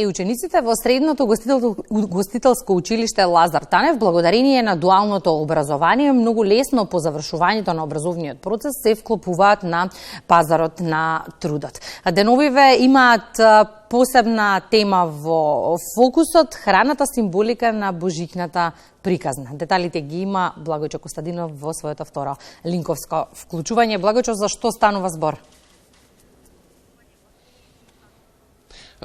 Учениците во средното гостителско училиште Лазар Танев, благодарение на дуалното образование, многу лесно по завршувањето на образовниот процес се вклопуваат на пазарот на трудот. Деновиве имаат посебна тема во фокусот, храната символика на божикната приказна. Деталите ги има Благојчо Костадинов во своето второ линковско вклучување. Благојчо, за што станува збор?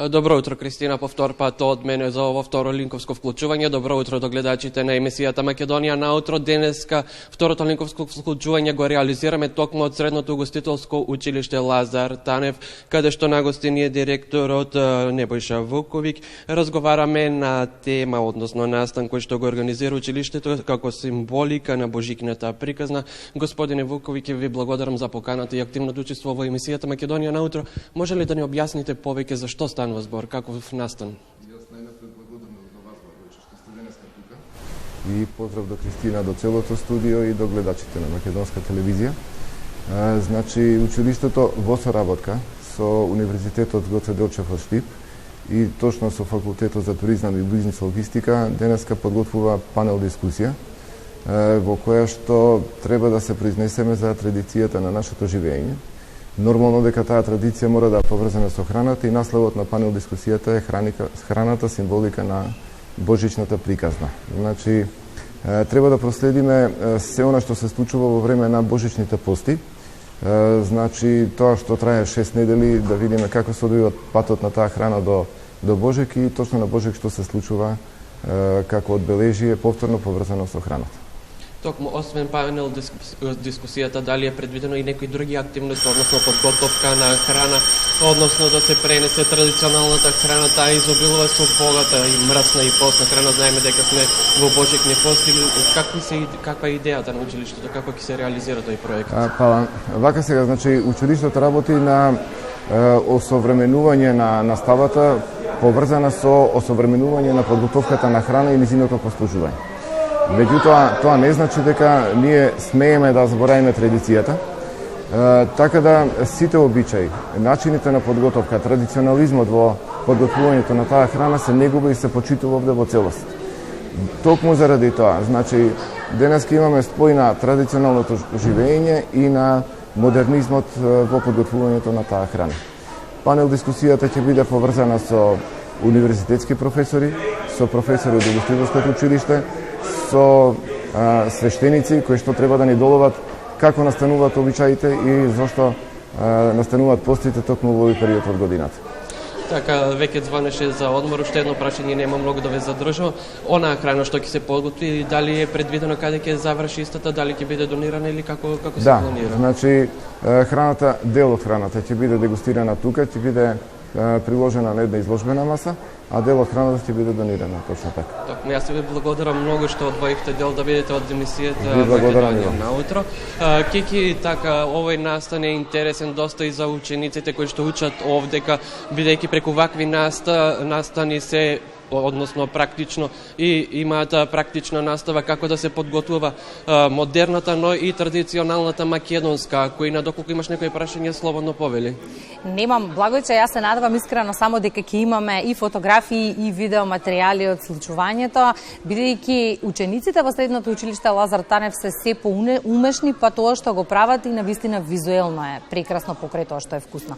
Добро утро, Кристина, по втор пат од мене за ово второ линковско вклучување. Добро утро до гледачите на емисијата Македонија на утро. Денеска второто линковско вклучување го реализираме токму од средното гостителско училиште Лазар Танев, каде што нагости ни е директорот Небојша Вуковиќ. Разговараме на тема, односно настан кој што го организира училиштето како символика на божикната приказна. Господине Вуковиќ, ви благодарам за поканата и активното учество во емисијата Македонија на утро. Може ли да ни објасните повеќе за што станува збор, каков настан? Јас најнапред благодарам за вас, Благојчо, што сте денеска тука. И поздрав до Кристина, до целото студио и до гледачите на Македонска телевизија. Значи, училиштето во соработка со Универзитетот Гоце Делчев од Штип и точно со Факултетот за туризам и бизнис логистика денеска подготвува панел дискусија во која што треба да се произнесеме за традицијата на нашето живење. Нормално дека таа традиција мора да е поврзана со храната и насловот на панел дискусијата е храната символика на божичната приказна. Значи, треба да проследиме се она што се случува во време на божичните пости. Значи, тоа што трае 6 недели, да видиме како се одвива патот на таа храна до Божек и точно на Божек што се случува како одбележие повторно поврзано со храната. Токму освен панел дискусијата, дали е предвидено и некои други активности, односно подготовка на храна, односно да се пренесе традиционалната храна, таа изобилува со богата и мрсна и постна храна. Знаеме дека сме во Божикни пости. Каква е идејата на училиштето, како ќе се реализира тој проект? Вака сега, значи, училиштето работи на осовременување на наставата, поврзана со осовременување на подготовката на храна и низиното послужување. Меѓутоа, тоа не значи дека ние смееме да заборавиме традицијата, така да сите обичаи, начините на подготовка, традиционализмот во подготвувањето на таа храна се негува и се почитува овде во целост. Токму заради тоа, значи, денеска имаме спој на традиционалното живење и на модернизмот во подготвувањето на таа храна. Панел дискусијата ќе биде поврзана со универзитетски професори, со професори од Гостителското училиште, со свештеници кои што треба да ни доловат како настануваат обичаите и зошто настануваат постите токму во овој период од годината. Така, веќе звонеше за одмор, уште едно прашање, нема многу да ве задржам. Онаа храна што ќе се подготви, дали е предвидено каде ќе заврши истата, дали ќе биде донирана или како се планира? Да, значи храната, дел од храната ќе биде дегустирана тука, ќе биде приложена на една изложбена маса, а дел од храната ќе биде донирана, точно така. Токму, јас ви благодарам многу што одвоивте дел да бидете од емисијата Македонија на утро. Кики, така, овој настан е интересен доста и за учениците кои што учат овдека, бидејќи преку вакви настани се односно практично и имаат практична настава како да се подготвува модерната, но и традиционалната македонска. Кој надоколку имаш некои прашања, слободно повели. Немам, Благојче, јас се надевам искрено само дека ќе имаме и фотографии и видео материјали од случувањето, бидејќи учениците во средното училиште Лазар Танев се поумешни, па тоа што го прават и навистина визуелно е прекрасно покрај тоа што е вкусно.